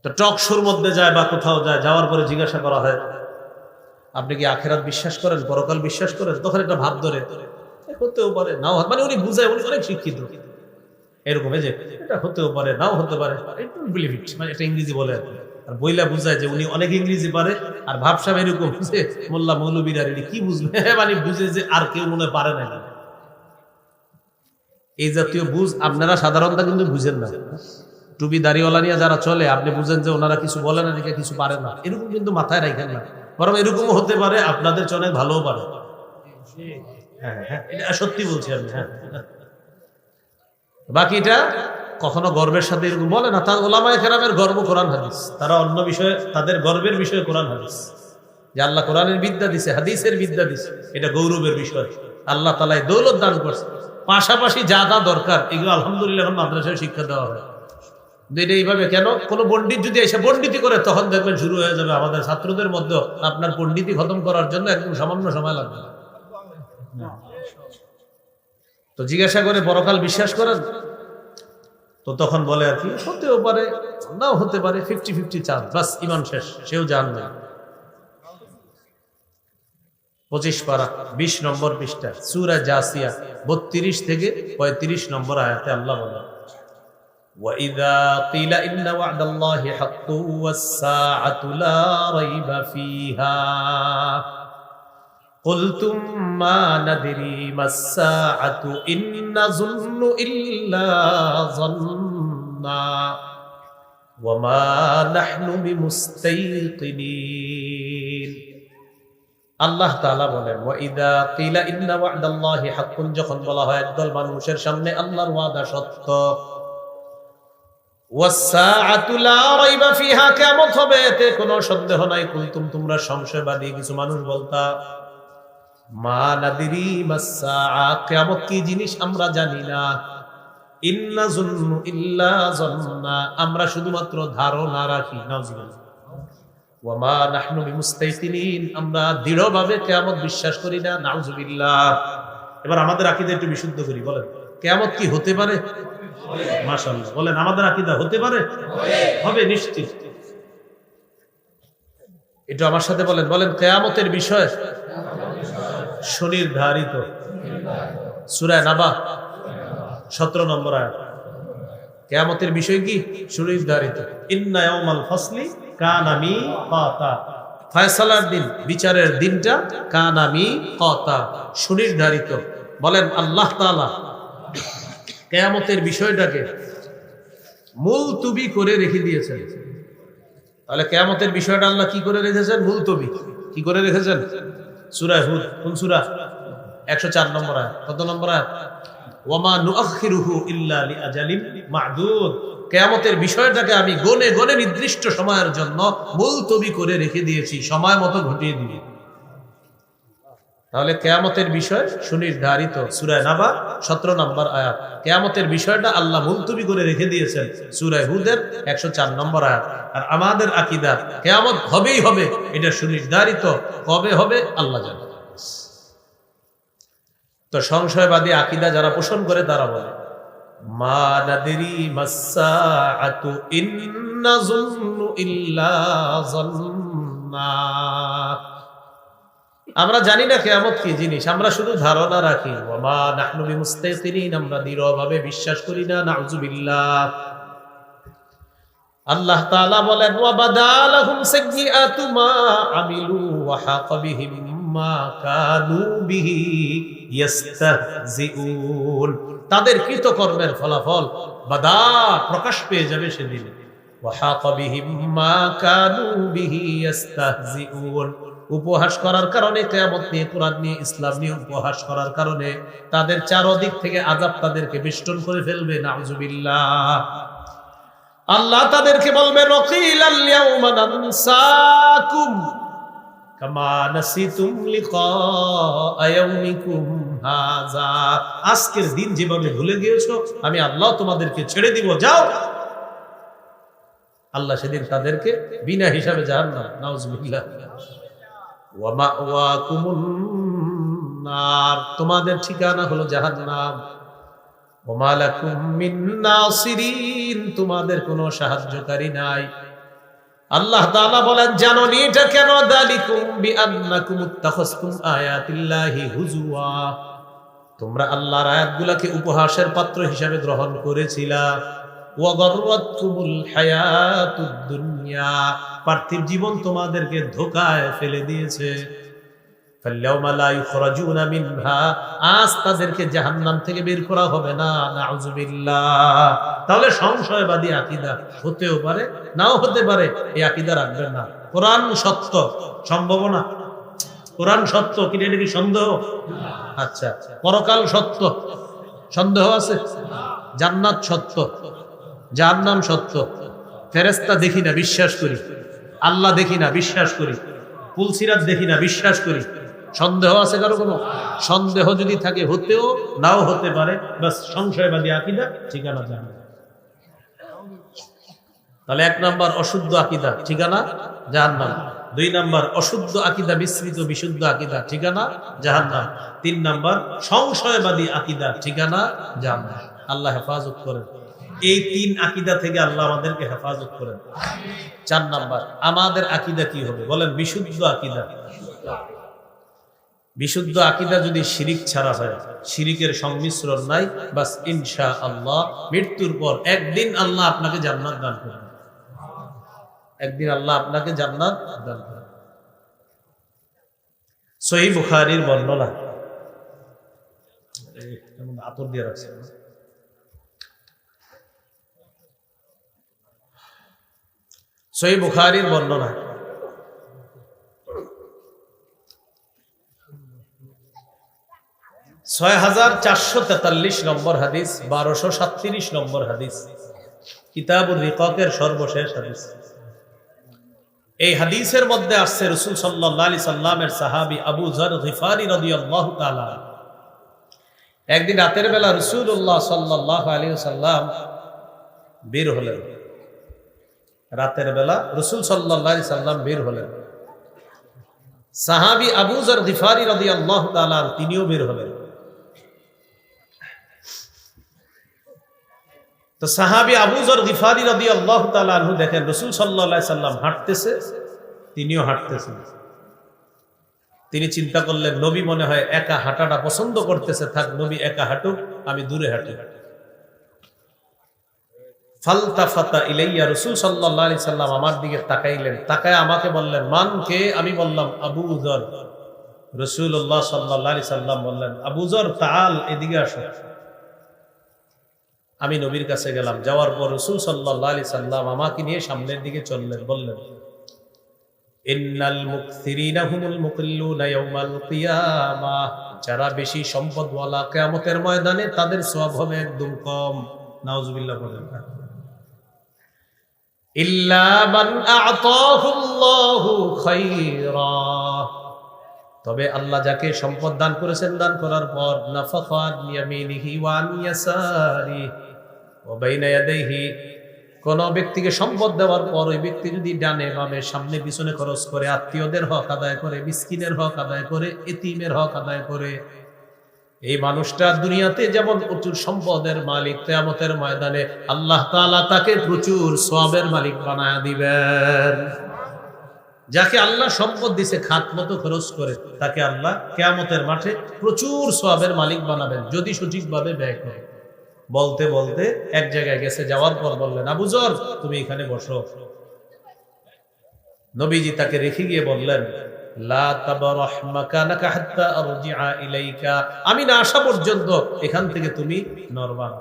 তো টক শোর মধ্যে যায় বা কোথাও যায়, যাওয়ার পরে জিজ্ঞাসা করা হয় আপনি কি আখেরাত বিশ্বাস করেন, পরকাল বিশ্বাস করেন? তখন একটা ভাব ধরে হতেও পারে নাও, মানে উনি বুঝায়, উনি অনেক শিক্ষিত, এরকম যে এটা হতেও পারে নাও হতে পারে, মানে একটা ইংরেজি বলে আর বইলা বুঝায় যে উনি অনেক ইংরেজি পারে, আর ভাবসাব এরকম যে মোল্লা মৌলবীরা কি বুঝবে, মানে বুঝে যে আর কেউ মনে পারে না। এই জাতীয় বুঝ আপনারা সাধারণত কিন্তু বুঝেন না। টুপি দাড়িওয়ালা নিয়ে যারা চলে, আপনি বুঝেন যে ওনারা কিছু বলে না, দেখে কিছু পারে না, এরকম কিন্তু মাথায় রাখেন না। বরং এরকমও হতে পারে আপনাদের চেয়ে অনেক ভালোও পারে। হ্যাঁ হ্যাঁ, এটা সত্যি বলছি আমি। হ্যাঁ, বাকিটা কখনো গর্বের সাথে এরকম বলে না। তার ওলামায়ে কেরামের গর্ব কোরআন হাদিস, তারা অন্য বিষয়ে, তাদের গর্বের বিষয় কোরআন হাদিস, যে আল্লাহ কোরআনের বিদ্যা দিছে, হাদিসের বিদ্যা দিছে, এটা গৌরবের বিষয়। আল্লাহ তাআলা দৌলত দান করছে, পাশাপাশি যা যা দরকার এগুলো আলহামদুলিল্লাহ এখন মাদ্রাসায় শিক্ষা দেওয়া হয়। এটা এইভাবে কেন, কোনো পণ্ডিত যদি এসে পণ্ডিতি করে, তখন দেখবেন শুরু হয়ে যাবে আমাদের ছাত্রদের মধ্যে আপনার পণ্ডিতি খতম করার জন্য একদম সামান্য সময় লাগবে। তো জিজ্ঞাসা করে পরকাল বিশ্বাস করেন, তো তখন বলে আর কি হতেও পারে নাও হতে পারে, 50-50 চান্স, বাস ইমান শেষ, সেও জানবে। 25 পারা 20 নম্বর পৃষ্ঠা সূরা জাসিয়া 32 থেকে 35 নম্বর আয়াতে আল্লাহ বলেন, وَإِذَا قِيلَ إِنَّ وَعْدَ اللَّهِ حَقٌّ وَالسَّاعَةُ لَا رَيْبَ فِيهَا قُلْتُمْ مَا نَدْرِي مَا السَّاعَةُ إِن نَّظُنُّ إِلَّا ظَنًّا وَمَا نَحْنُ بِمُسْتَيْقِنِينَ। আল্লাহ তাআলা বলেন, ওয়াইদা কিলা ইন্না ওয়া'দাল্লাহি হাক্কুন, যখন বলা হয় একদল মানুষের সামনে আল্লাহর ওয়াদা সত্য, ওয়াস-সাআতু লা রাইবা ফিহা, কিয়ামত হবে এতে কোনো সন্দেহ নাই, কুনতুম, তোমরা সংশয়বাদী কিছু মানুষ বলতা, মা নাদিরি মাস-সাআ, কিয়ামত কি জিনিস আমরা জানি না, ইন্না যুন্নু ইল্লা যন্না, আমরা শুধুমাত্র ধারণা রাখি, নাউযুবিল্লাহ, ওয়ামা নাহনু বিমুস্তাইকিনিন, আমরা দৃঢ়ভাবে কিয়ামত বিশ্বাস করি না, নাউযুবিল্লাহ। এবার আমাদের আকীদা একটু বিশুদ্ধ করি, বলেন কিয়ামত কি হতে পারে? মাশাআল্লাহ, বলেন আমাদের আকীদা হতে পারে, হবে নিশ্চিত। এটা আমার সাথে বলেন, বলেন কিয়ামতের বিষয় সুনির্ধারিত। সূরা নাবা 17 নম্বর আয়াত, কিয়ামতের বিষয় কি সুনির্ধারিত। ইন্না ইয়াউমাল ফাসলি কানা মিকাতা, ফয়সালার দিন, বিচারের দিনটা কানা মিকাতা, সুনির্ধারিত। বলেন আল্লাহ তাআলা কিয়ামতের বিষয়টাকে মুলতবি করে রেখে দিয়েছেন। তাহলে কিয়ামতের বিষয়টা আল্লাহ কি করে রেখেছেন? মুলতবি। কি করে রেখেছেন? সূরা হুদ, কোন সূরা? 104 নম্বর আয়াত। কত নম্বর আয়াত? ওয়ামা নুআখিরুহু ইল্লা লিআজালিন মা'দুদ, কিয়ামতের বিষয়টাকে আমি গনে গনে নির্দিষ্ট সময়ের জন্য মুলতবি করে রেখে দিয়েছি, সময় মতো ঘটিয়ে দিবি। তাহলে কিয়ামতের বিষয় সুনির্ধারিত। সূরা নাবা 17 নম্বর আয়াত, কিয়ামতের বিষয়টা আল্লাহ মুলতবি করে রেখে দিয়েছেন, সূরা হুদের 104 নম্বর আয়াত। আর আমাদের আকীদা কিয়ামত হবেই হবে, এটা সুনির্ধারিত, কবে হবে আল্লাহ জানেন। তো সংশয়বাদী আকীদা যারা পোষণ করে তারা বলে, মা নাদরি মাস-সাআতু ইন নাযুন্নু ইল্লা যন্না, আমরা জানি না কিয়ামত কি জিনিস, আমরা শুধু ধারণা রাখি। ওয়ামা নাহনু বিমুস্তাইকিনিন, আমরা দৃঢ়ভাবে বিশ্বাস করি না, নাউযুবিল্লাহ। আল্লাহ তাআলা বলেন, ওয়া বাদালাহুম সাইয়্যাতু মা আমিলু ওয়া হাকা বিহিম মা কানু বিহি ইস্তাহজিউন, তাদের কৃতকর্মের ফলাফল বাদা প্রকাশ পেয়ে যাবে সেদিন। ওয়া হাকা বিহিম মা কানু বিহি ইস্তাহজিউন, উপহাস করার কারণে, কিয়ামত নিয়ে, কোরআন নিয়ে, ইসলাম নিয়ে উপহাস করার কারণে তাদের চারদিক থেকে আযাব তাদেরকে বেষ্টন করে ফেলবে, নাউযুবিল্লাহ। আল্লাহ তাদেরকে বলবে, ওয়াকিলাল ইয়াউমা নানসাকুম কামা নাসিতুম লিকা ইয়াউমিকুম হাযা, আজকের দিন যেভাবে ভুলে গিয়েছো আমি আল্লাহ তোমাদেরকে ছেড়ে দিব, যাও। আল্লাহ সেদিন তাদেরকে বিনা হিসাবে জাহান্নাম, নাউযুবিল্লাহ। ওয়া মাওয়াকুমুন নার, তোমাদের ঠিকানা হলো জাহান্নাম। ওয়া মা লাকুম মিন নাসিরিন, তোমাদের কোনো সাহায্যকারী নাই। আল্লাহ তাআলা বলেন, জানো নি এটা কেন? দালিকুম বিআন্নাকুম ইত্তাখাযতুম আয়াতিল্লাহি হুজুয়া, তোমরা আল্লাহর আয়াতগুলোকে উপহাসের পাত্র হিসাবে গ্রহণ করেছিলা। ওয়া গাররাতকুমুল হায়াতুদ দুনিয়া, পার্থিব জীবন তোমাদেরকে ধোঁকায় ফেলে দিয়েছে। ফাল্যাউমা লা ইখরাজুনা মিনহা, আজ তাদেরকে জাহান্নাম থেকে বের করা হবে না। নাউযুবিল্লাহ। তাহলে সংশয়বাদী আকীদা হতেও পারে, নাও হতে পারে, এই আকীদা রাখবেন না। কোরআন সত্য, সম্ভব না। কোরআন সত্য, কিন্তু এটা কি সন্দেহ? আচ্ছা, পরকাল সত্য, সন্দেহ আছে? জান্নাত সত্য, জাহান্নাম সত্য, ফেরেশতা দেখি না, বিশ্বাস করি। আল্লাহ দেখি না, বিশ্বাস করি। পুলসিরাত দেখি না, বিশ্বাস করি। সন্দেহ আছে কারো? কোনো সন্দেহ যদি থাকে, হতেও নাও হতে পারে, বাস সংশয়বাদী আকীদা, ঠিকানা জাহান্নাম। তাহলে 1 নাম্বার অশুদ্ধ আকীদা, ঠিকানা জাহান্নাম। 2 নাম্বার অশুদ্ধ আকীদা মিশ্রিত বিশুদ্ধ আকীদা, ঠিকানা জাহান্নাম। 3 নাম্বার সংশয়বাদী আকীদা, ঠিকানা জাহান্নাম। আল্লাহ হেফাজত করেন। এই 3 আকীদা থেকে আল্লাহ আমাদেরকে হেফাজত করেন। 4 নাম্বার আমাদের আকীদা কি হবে বলেন? বিশুদ্ধ আকীদা। বিশুদ্ধ আকীদা যদি শিরিক ছাড়া হয়, শিরিকের সংমিশ্রণ নাই, বাস ইনশাআল্লাহ মৃত্যুর পর একদিন আল্লাহ আপনাকে জান্নাত দান করবেন। একদিন আল্লাহ আপনাকে জান্নাত দান করবেন। সহিহ বুখারীর বর্ণনা, আতর দিয়ে রাখছে। সহিহ বুখারীর বর্ণনা, 6443 নম্বর হাদিস, 1237 নম্বর হাদিস, কিতাবুর রিকাকের সর্বশেষ হাদিস। এই হাদিসের মধ্যে আসছে রাসূল সাল্লাল্লাহু আলাইহি সাল্লামের সাহাবী আবু যর গিফারি রাদিয়াল্লাহু তাআলা একদিন রাতের বেলা রাসূলুল্লাহ সাল্লাল্লাহু আলাইহি সাল্লাম বের হলেন। রাতের বেলা রাসূল সাল্লাল্লাহু আলাইহি সাল্লাম বের হলেন। সাহাবী আবু যর গিফারি রাদিয়াল্লাহু তাআলা তিনিও বের হলেন। তো সাহাবী আবু যর গিফারি রাদিয়াল্লাহু তাআলা আনহু দেখেন রাসূল সাল্লাল্লাহু আলাইহি সাল্লাম হাঁটতেছে, তিনিও হাঁটতেছেন। তিনি চিন্তা করলেন, নবী মনে হয় একা হাঁটাটা পছন্দ করতেছে, থাক নবী একা হাঁটুক, আমি দূরে হাঁটি। ফালতাফাতা ইলাইয়া, রাসূল সাল্লাল্লাহু আলাইহি সাল্লাম আমার দিকে তাকাইলেন, তাকায় আমাকে বললেন, মান কে? আমি বললাম আবু যর। রাসূলুল্লাহ সাল্লাল্লাহু আলাইহি সাল্লাম বললেন, আবু যর তাআল, এদিকে আসো। আমি নবীর কাছে গেলাম। যাওয়ার পর রাসূল সাল্লাল্লাহু আলাইহি সাল্লাম আমাকে নিয়ে সামনের দিকে চললেন। বললেন, ইন্নাল মুকসিরিনা হুমুল মুকিল্লুনা ইয়াউমাল কিয়ামাহ, যারা বেশি সম্পদওয়ালা কিয়ামতের ময়দানে তাদের সওয়াব হবে একদম কম। নাউজুবিল্লাহ বলেন। ইল্লা মান আ'তাহুল্লাহু খায়রা, তবে আল্লাহ যাকে সম্পদ দান করেছেন, দান করার পর নাফাকাত ইয়ামিনিহি ওয়া আন ইয়াসারি ওয়া বাইনা ইয়াদাইহি, কোন ব্যক্তিকে সম্পদ দেওয়ার পর ওই ব্যক্তি যদি ডানে বামে সামনে পিছনে খরচ করে, আত্মীয়দের হক আদায় করে, মিসকিনের হক আদায় করে, এতিমের হক আদায় করে, এই মানুষটা দুনিয়াতে যেমন প্রচুর সম্পদের মালিক, কিয়ামতের ময়দানে আল্লাহ তাআলা তাকে প্রচুর সওয়াবের মালিক বানায়া দিবেন। যাকে আল্লাহ সম্পদ দিছে, খাত মতো খরচ করে, তাকে আল্লাহ কিয়ামতের মাঠে প্রচুর সওয়াবের মালিক বানাবেন, যদি সঠিকভাবে ব্যয় করে। বলতে বলতে এক জায়গায় গেছে, যাওয়ার পর বললেন, আবু যর তুমি এখানে বসো। নবীজি তাকে রেখে গিয়ে বললেন, লা তাবরাহ মাকানাকা হাত্তা আরজিআ ইলাইকা, আমি না আসা পর্যন্ত এখান থেকে তুমি নড়বা না।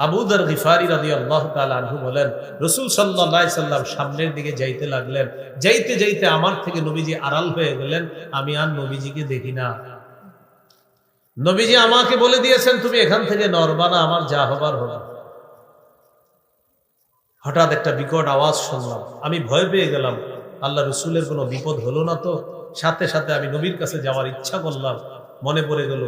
আবু যর গিফারি রাদিয়াল্লাহু তাআলা আনহু বলেন, রাসূল সাল্লাল্লাহু আলাইহি সাল্লাম সামনের দিকে যাইতে লাগলেন। যাইতে যাইতে আমার থেকে নবীজি আড়াল হয়ে গেলেন, আমি আর নবীজিকে দেখি না। নবীজি আমাকে বলে দিয়েছেন, তুমি এখান থেকে নড়বা না, আমার যা হবার হবে। হঠাৎ একটা বিকট আওয়াজ শুনলাম, আমি ভয় পেয়ে গেলাম, আল্লাহ রসুলের কোনো বিপদ হলো না তো? সাথে সাথে আমি নবীর কাছে যাওয়ার ইচ্ছা করলাম। মনে পড়ে গেল,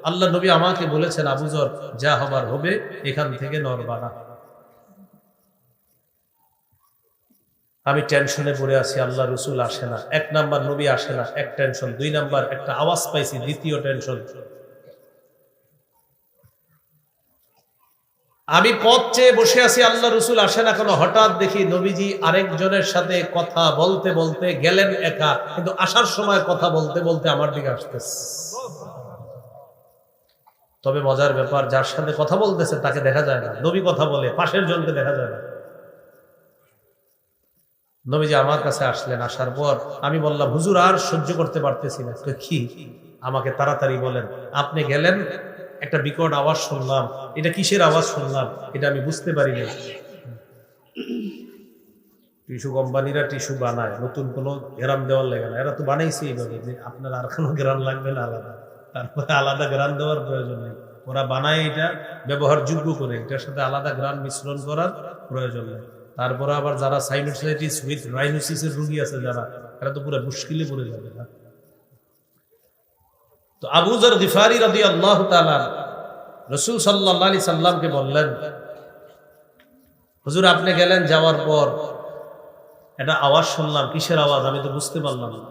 আল্লাহ নবী আমাকে বলেছেন, আবু যর যা হবার হবে, এখান থেকে নড়বা না। আমি টেনশনে পড়ে আছি, আল্লাহ রসুল আসে না। 1 নাম্বার নবী আসে না, এক টেনশন। 2 নাম্বার একটা আওয়াজ পাইছি, দ্বিতীয় টেনশন। আমি পথ চেয়ে বসে আছি, আল্লাহ রসুল আসে না কেন, হঠাৎ দেখি নবীজি আরেকজনের সাথে কথা বলতে বলতে গেলেন একা, কিন্তু আসার সময় কথা বলতে বলতে আমার দিকে আসতেছে। তবে মজার ব্যাপার, যার সাথে কথা বলতেছে তাকে দেখা যায় না, নবী কথা বলে পাশের জনকে দেখা যায় না। নবীজি আমার কাছে আসলেন, আসার পর আমি বললাম, হুজুর আর সহ্য করতে পারতেছি না। কি? আমাকে তাড়াতাড়ি বলেন। আপনি গেলেন, একটা বিকট আওয়াজ শুনলাম, এটা কিসের আওয়াজ শুনলাম এটা আমি বুঝতে পারি না। টিস্যু কোম্পানিরা টিস্যু বানায়, নতুন কোনো গ্রাম দেওয়ার লাগে না, এরা তো বানাইছে এইভাবে যে আপনার আর কোনো গ্রাম লাগবে না আলাদা, তারপরে আলাদা গ্রাম দেওয়ার প্রয়োজন নেই। ওরা বানায় এটা ব্যবহারযোগ্য করে, এটার সাথে আলাদা গ্রাম মিশ্রণ করার প্রয়োজন নেই। তারপরে আবার যারা সাইনোসাইটিস উইথ রাইনোসিসের রোগী আছে যারা, এরা তো পুরো মুশকিলে পড়ে যাবে না। তো আবু যর গিফারি রাদিয়াল্লাহু তাআলা রাসূল সাল্লাল্লাহু আলাইহি সাল্লামকে বললেন, হুজুর আপনি গেলেন, যাওয়ার পর একটা আওয়াজ শুনলাম, কিসের আওয়াজ আমি তো বুঝতে পারলাম না।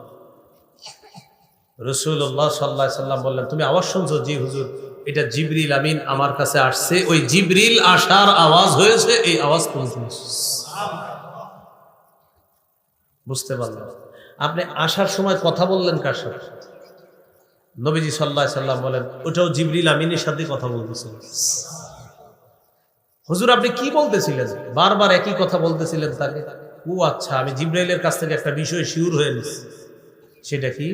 রাসূলুল্লাহ সাল্লাল্লাহু আলাইহি সাল্লাম বললেন, তুমি আওয়াজ শুনছো? জি হুজুর, এটা জিবরিল আমিন আমার কাছে আসছে, ওই জিবরিল আসার আওয়াজ হয়েছে, এই আওয়াজ তুমি শুনছো। বুঝতে পারলাম। আপনি আসার সময় কথা বললেন কার সাথে? নবীজি সাল্লাল্লাহু আলাইহি সাল্লাম বলেন, ওটাও জিবরিল আমিনের সাথে কথা বলতেছিলেন। হুজুর আপনি কি বলতেছিলেন? বারবার একই কথা বলতেছিলেন তাকে। ও আচ্ছা, আমি জিবরাইলের কাছ থেকে একটা বিষয় শিওর হয়ে নিছি। সেটা কি?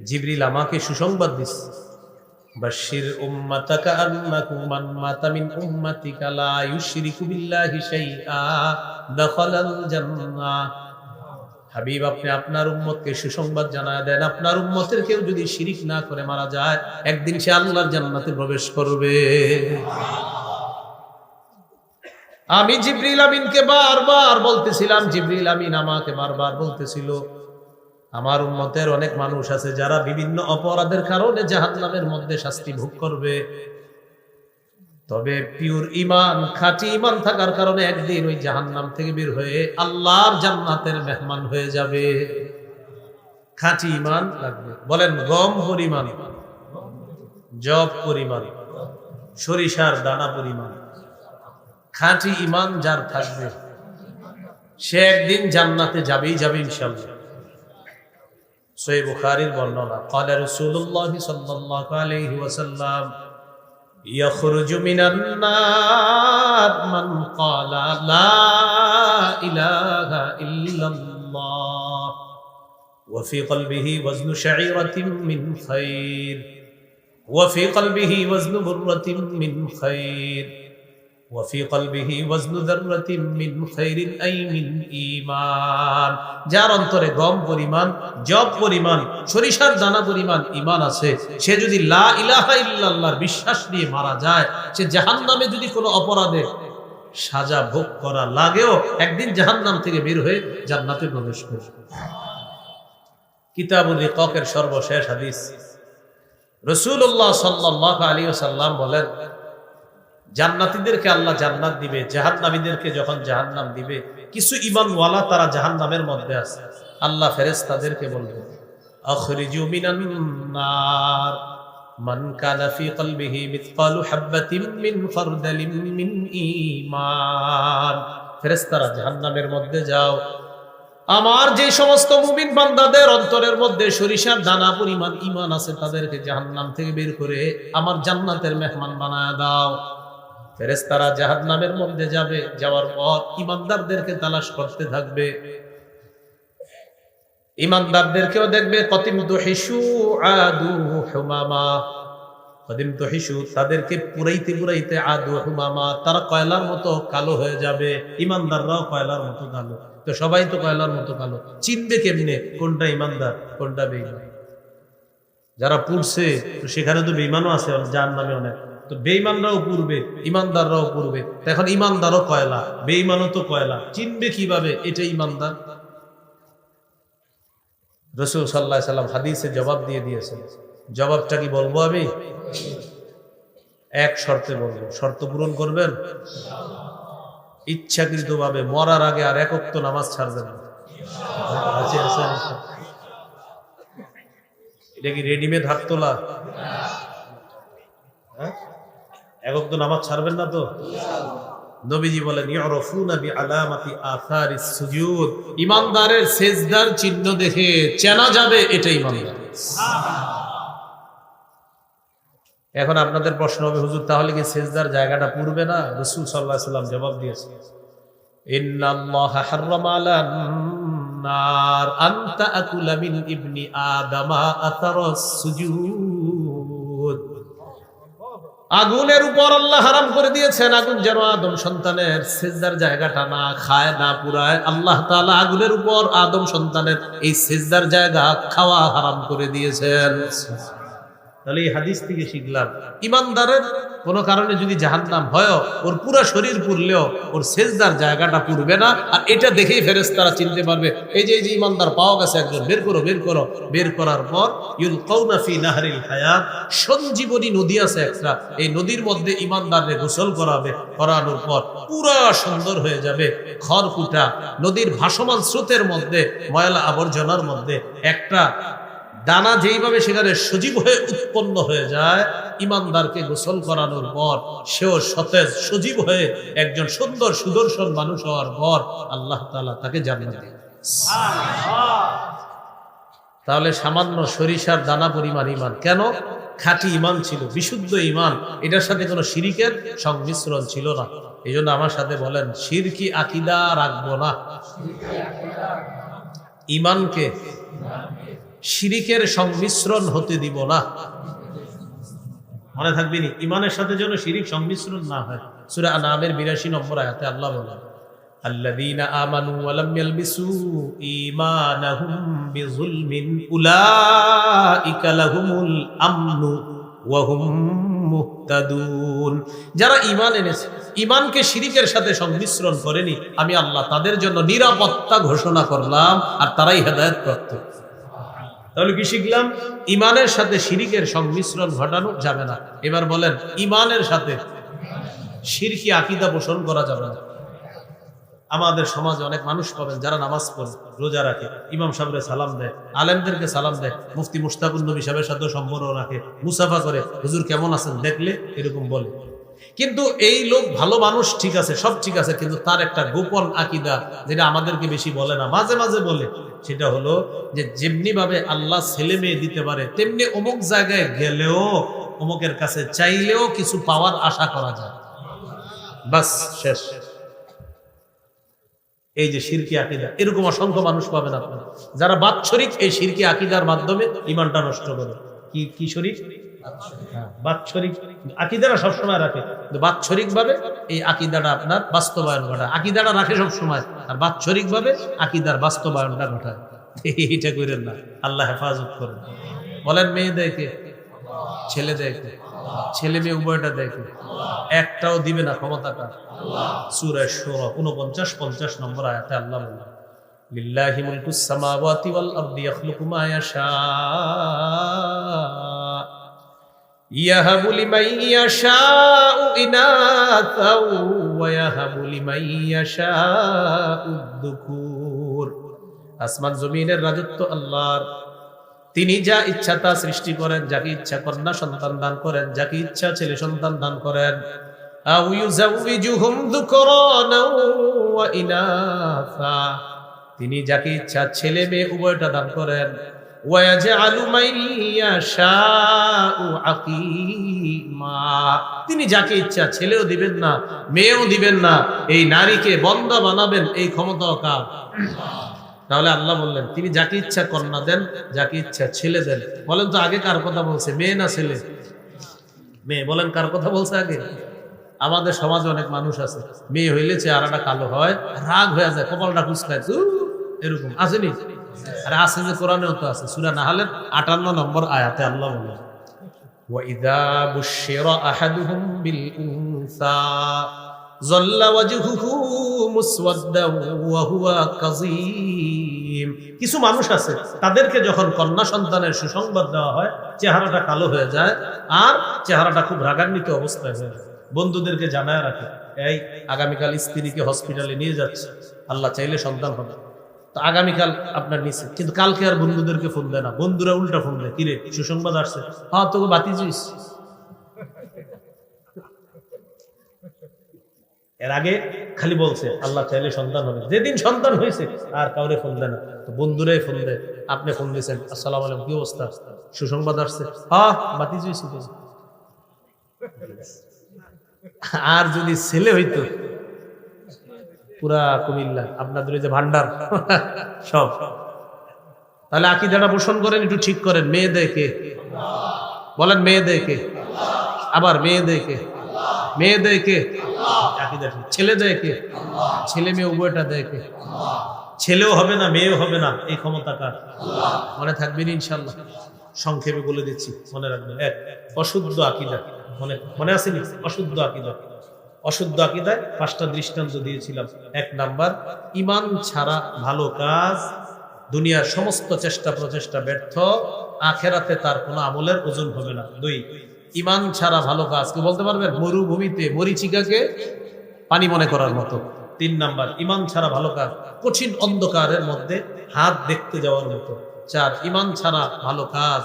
জিবরিল আমাকে সুসংবাদ দিচ্ছে, বাশশির উম্মাতাকা আন্নাকু মান মাতা মিন উম্মাতিকা লা ইউশরিকু বিল্লাহি শাইআ দাখালাল জান্নাহ। হাবিব আপনি আপনার উম্মতকে সুসংবাদ জানায় দেন, আপনার উম্মতের কেউ যদি শিরিক না করে মারা যায়, একদিন সে আল্লাহর জান্নাতে প্রবেশ করবে। আমি জিবরিল আমিনকে বারবার বলতেছিলাম, জিবরিল আমিন আমাকে বারবার বলতেছিল, আমার উম্মতের অনেক মানুষ আছে যারা বিভিন্ন অপরাধের কারণে জাহান্নামের মধ্যে শাস্তি ভোগ করবে, তবে পিওর ঈমান, খাঁটি ঈমান থাকার কারণে একদিন ওই জাহান্নাম থেকে বের হয়ে আল্লাহর জান্নাতের মেহমান হয়ে যাবে। খাঁটি ঈমান লাগবে। বলেন, গম পরিমাণ, জব পরিমাণ, সরিষার দানা পরিমাণ খাঁটি ঈমান যার থাকবে, সে একদিন জান্নাতে যাবেই যাবে ইনশাআল্লাহ। সহিহ বুখারীর বর্ণনা, ক্বালা রাসূলুল্লাহ সাল্লাল্লাহু আলাইহি ওয়াসাল্লাম, ইয়াখরুজু মিনান নার মান ক্বালা লা ইলাহা ইল্লাল্লাহ ওয়া ফি কলবিহি ওয়াজনু শাঈরাতিন মিন খায়র ওয়া ফি কলবিহি ওয়াজনু বুররাতিন মিন খায়র ওয়াফি কলবিহি ওয়াজনু যাররাতিন মিন খায়রিন আই মিন ঈমান। যার অন্তরে গম পরিমাণ, জব পরিমাণ, সরিষার দানা পরিমাণ ঈমান আছে, সে যদি লা ইলাহা ইল্লাল্লাহর বিশ্বাস নিয়ে মারা যায়, সে জাহান্নামে যদি কোনো অপরাধে সাজা ভোগ করা লাগেও একদিন জাহান্নাম থেকে বের হয়ে জান্নাতে প্রবেশ করবে। কিতাবুর রিকাকের সর্বশেষ হাদিস, রাসূলুল্লাহ সাল্লাল্লাহু আলাইহি ওয়াসাল্লাম বলেন, জান্নাতীদেরকে আল্লাহ জান্নাত দিবে, জাহান্নামীদেরকে যখন জাহান্নাম দিবে, কিছু ঈমানওয়ালা তারা জাহান্নামের মধ্যে আছে, আল্লাহ ফেরেশতাদেরকে বলবে, আখরিজু মিনান নার মান কানা ফি কলবিহি মিসকালু হাববাতিন মিন খারদালিন মিন ঈমান। ফেরেশতারা জাহান্নামের মধ্যে যাও, আমার যে সমস্ত মুমিন বান্দাদের অন্তরের মধ্যে সরিষার দানা পরিমাণ ঈমান আছে, তাদেরকে জাহান্নাম থেকে বের করে আমার জান্নাতের মেহমান বানায় দাও। ফেরেশতারা জাহান্নামের মধ্যে যাবে, যাওয়ার পর ঈমানদারদেরকে তালাশ করতে থাকবে, ঈমানদারদেরকেও দেখবে, কতিমতু হিশু আদু হুমামা, কতিমতু হিশু তাদেরকে পুরাইতে পুরাইতে আদু হুমামা, তারা কয়লার মতো কালো হয়ে যাবে। ঈমানদাররাও কয়লার মতো কালো, তো সবাই তো কয়লার মতো কালো, চিনবে কেমনে কোনটা ঈমানদার কোনটা বেঈমান? যারা পুড়ছে সেখানে তো বেঈমানও আছে জাহান্নামে অনেক, তো বেঈমানরাও পুড়বে, ঈমানদাররাও পুড়বে। এখন ঈমানদারও কয়লা, বেঈমানও তো কয়লা, চিনবে কিভাবে এটা ঈমানদার? রাসূল সাল্লাল্লাহু আলাইহি সাল্লাম হাদিসে জবাব দিয়ে দিয়েছেন। জবাবটা কি বলবো আমি? এক শর্তে বলবো, শর্ত পূরণ করবেন? ইচ্ছাকৃতভাবে মরার আগে আর এক ওয়াক্ত নামাজ ছাড়বেন না। এটা কি রেডিমেড হাত তোলা? একক তো নামাজ ছাড়বেন না তো? নবীজি বলেন ইউরাফুনা বিআলামাতি আথারিস সুজুদ, ইমানদারের সিজদার চিহ্ন দেখে চেনা যাবে এটা ইমানদার। এখন আপনাদের প্রশ্ন হবে, হুজুর তাহলে কি সিজদার জায়গাটা পুরবে না? রাসূল সাল্লাল্লাহু আলাইহি ওয়াসাল্লাম জবাব দিয়েছেন, ইন্নাল্লাহা হাররামা আলান নার আন তাকুলা মিন ইবনি আদামা আথারাস সুজুদ। আগুনের উপর আল্লাহ হারাম করে দিয়েছেন, আগুন যেন আদম সন্তানের সিজদার জায়গাটা না খায়, না পুরায়। আল্লাহ তাআলা আগুনের উপর আদম সন্তানের এই সিজদার জায়গা খাওয়া হারাম করে দিয়েছেন। তাহলে এই হাদিস থেকে শিখলাম, ইমানদারের কোনো কারণে যদি জাহান্নাম হয়, ওর পুরো শরীর পুরলেও ওর সিজদার জায়গাটা পুরবে না। আর এটা দেখেই ফেরেশতারা চিনতে পারবে, এই যে ইমানদার পাওয়া গেছে একজন, বের করো বের করো। বের করার পর ইউলকাউনা ফি নাহরিল হায়াত, সঞ্জীবনী নদী আছে একটা, এই নদীর মধ্যে ইমানদারকে গোসল করাবে। করানোর পর পুরা সুন্দর হয়ে যাবে, খড়কুটা নদীর ভাসমান স্রোতের মধ্যে, ময়লা আবর্জনার মধ্যে একটা দানা যেইভাবে সেখানে সজীব হয়ে উৎপন্ন হয়ে যায়, ইমানদারকে গোসল করানোর পর সেও সতেজ সজীব হয়ে একজন সুন্দর সুদর্শন মানুষ হওয়ার পর আল্লাহ তাআলা তাকে জান্নাত দেন। তাহলে সামান্য সরিষার দানা পরিমাণ ইমান, কেন? খাঁটি ইমান ছিল, বিশুদ্ধ ইমান, এটার সাথে কোনো শিরিকের সংমিশ্রণ ছিল না। এই জন্য আমার সাথে বলেন, শিরকি আকীদা রাখবো না। ইমানকে শিরিকের সংমিশ্রণ হতে দিব না। মনে থাকবে নি, ইমানের সাথে যেন শিরিক সংমিশ্রণ না হয়। সূরা আনআমের ৮২ নম্বর আয়াতে আল্লাহ বলেন, আল্লাযীনা আমানু ওয়া লাম ইয়ালবিসু ঈমানাহুম বিযুলমিন উলাইকা লাহুমুল আমনু ওয়া হুম মুহতাদুন। যারা ঈমান এনেছে, ঈমানকে শিরিকের সাথে সংমিশ্রণ করেনি, আমি আল্লাহ তাদের জন্য নিরাপত্তা ঘোষণা করলাম, আর তারাই হেদায়েত প্রাপ্ত। তাহলে কি শিখলাম? ইমানের সাথে শিরিকের সংমিশ্রণ ঘটানো যাবে না। এবার বলেন, ইমানের সাথে শিরকি আকীদা পোষণ করা যাবে না। আমাদের সমাজে অনেক মানুষ পাবেন যারা নামাজ পড়ে, রোজা রাখে, ইমাম সাহেবকে সালাম দেয়, আলেমদেরকে সালাম দেয়, মুফতি মুশতাকুন নবী সাহেবের সাথে সম্পর্ক রাখে, মুসাফা করে, হুজুর কেমন আছেন দেখলে এরকম বলে। কিন্তু এই লোক ভালো মানুষ, ঠিক আছে, সব ঠিক আছে, কিন্তু তার একটা গোপন আকীদা যেটা আমাদেরকে বেশি বলে না, মাঝে মাঝে বলে, সেটা হলো যে যেমনি ভাবে আল্লাহ ছেলে মেয়ে দিতে পারে, তেমনি অমুক জায়গায় গেলেও অমুকের কাছে চাইলেও কিছু পাওয়ার আশা করা যায়। বাস, শেষ। এই যে শিরকি আকীদা, এরকম অসংখ্য মানুষ পাবেন আপনারা যারা বাৎসরিক এই শিরকি আকীদার মাধ্যমে ঈমানটা নষ্ট করে। কি শরীক? বাৎসরিক আকীদাটা সবসময় রাখে, কিন্তু বাৎসরিক ভাবে এই আকীদাটা আপনার বাস্তবায়ন ঘটায়। আকীদাটা রাখে সবসময়, আর বাৎসরিক ভাবে আকীদার বাস্তবায়নটা ঘটায়। এইটা করেন না, আল্লাহ হেফাজত করেন। বলেন, মেয়ে দেখে ছেলে দেখে, ছেলে মেয়ে উভয়টা দেখে, একটাও দিবে না ক্ষমতাটা। সূরা শুরা 49-50 নম্বর আয়াতে আল্লাহ বলেন, লিল্লাহি মুলকুস সামাওয়াতি ওয়াল আরদি ইয়াখলুকু মা ইয়াশা ইয়াহাবু লিমান ইয়াশাউ ইনাসাও ওয়া ইয়াহাবু লিমান ইয়াশাউ যুকুর। আসমান জমিনের রাজত্ব আল্লাহর, তিনি যা ইচ্ছা তা সৃষ্টি করেন, যাকে ইচ্ছা কন্যা সন্তান দান করেন, যাকে ইচ্ছা ছেলে সন্তান দান করেন। আও ইউযাউযুহুম যুকরানা ওয়া ইনাসা, তিনি যাকে ইচ্ছা ছেলে মেয়ে উভয়টা দান করেন। ওয়া ইয়াজআলু মান ইয়াশাউ আকীমা, তিনি যাকে ইচ্ছা ছেলেও দিবেন না, মেয়েও দিবেন না, এই নারীকে বন্দা বানাবেন, এই ক্ষমতাও কার? তাহলে আল্লাহ বললেন তিনি যাকে ইচ্ছা কন্যা দেন, যাকে ইচ্ছা ছেলে দেন। বলেন তো আগে কার কথা বলছে, মেয়ে না ছেলে? মেয়ে। বলেন কার কথা বলছে আগে? আমাদের সমাজে অনেক মানুষ আছে, মেয়ে হইলে চেহারাটা কালো হয়, রাগ হয়ে যায়, কপালটা কুঁচকায়, এরকম আসেনি? আরে আছে, যে কোরআনেও তো আছে। সূরা নাহলের 58 নম্বর আয়াতে আল্লাহ বলেন, ওয়া ইযা বুশিরা আহাদুহুম বিল উনসা যাল্লা ওয়াজহুহু মুসওয়াদ্দান ওয়া হুয়া কাযীম। কিছু মানুষ আছে, তাদেরকে যখন কন্যা সন্তানের সুসংবাদ দেওয়া হয়, চেহারাটা কালো হয়ে যায়, আর চেহারাটা খুব রাগান্বিত অবস্থায় হয়ে যায়। বন্ধুদেরকে জানায় রাখে, এই আগামীকাল স্ত্রীকে হসপিটালে নিয়ে যাচ্ছে, আল্লাহ চাইলে সন্তান হবে। তো আগামীকাল আপনার নিচে, কিন্তু কালকে আর বন্ধুদেরকে ফোন দেয় না, বন্ধুরা উল্টা ফোন দেয়, কিরে সুসংবাদ আসছে? হ্যাঁ, তোকে বাতি জুইস। এর আগে খালি বলছে আল্লাহ চাইলে সন্তান হবে, যেদিন সন্তান হয়েছে আর কাউরে ফোন দেয় না, তো বন্ধুরাই ফোন দেয়। আপনি ফোন দিয়েছেন, আসসালামু আলাইকুম, কি অবস্থা, সুসংবাদ আসছে, হ্যাঁ বাতি জুইছি। আর যদি ছেলে হইতো, পুরা কুমিল্লা আপনাদের ওই যে ভান্ডার সব। তাহলে আকীদাটা পোষণ করেন, একটু ঠিক করেন। মেয়ে দেয় কে? বলেন মেয়ে দেয় কে? আবার মেয়ে দেয় কে? মেয়ে দেয় কে? আকীদা ঠিক। ছেলে দেয় কে? ছেলে মেয়ে উভয়টা দেয় কে? ছেলেও হবে না মেয়েও হবে না, এই ক্ষমতা কার? মনে থাকবেন ইনশাল্লাহ। সংক্ষেপে বলে দিচ্ছি, মনে রাখবেন। এক, অশুদ্ধ আকীদা। মনে আছে নি? অশুদ্ধ আকীদা। অশুদ্ধ আকীদায় 5টা দৃষ্টান্ত দিয়েছিলাম। 1 নাম্বার, ঈমান ছাড়া ভালো কাজ দুনিয়ার সমস্ত চেষ্টা প্রচেষ্টা ব্যর্থ, আখেরাতে তার কোনো আমলের ওজন হবে না। 2, ঈমান ছাড়া ভালো কাজ, কি বলতে পারবেন? মরুভূমিতে মরিচিকাকে পানি মনে করার মতো। 3 নাম্বার, ঈমান ছাড়া ভালো কাজ কঠিন অন্ধকারের মধ্যে হাত দেখতে যাওয়ার মতো। 4, ঈমান ছাড়া ভালো কাজ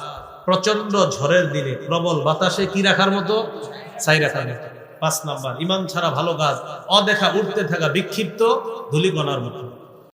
প্রচন্ড ঝড়ের দিনে প্রবল বাতাসে কি রাখার মতো? ছাই রাখার মতো। 5 নাম্বার, ঈমান ছাড়া ভালো কাজ অদেখা উঠতে থাকা বিক্ষিপ্ত ধূলিকণার মতো।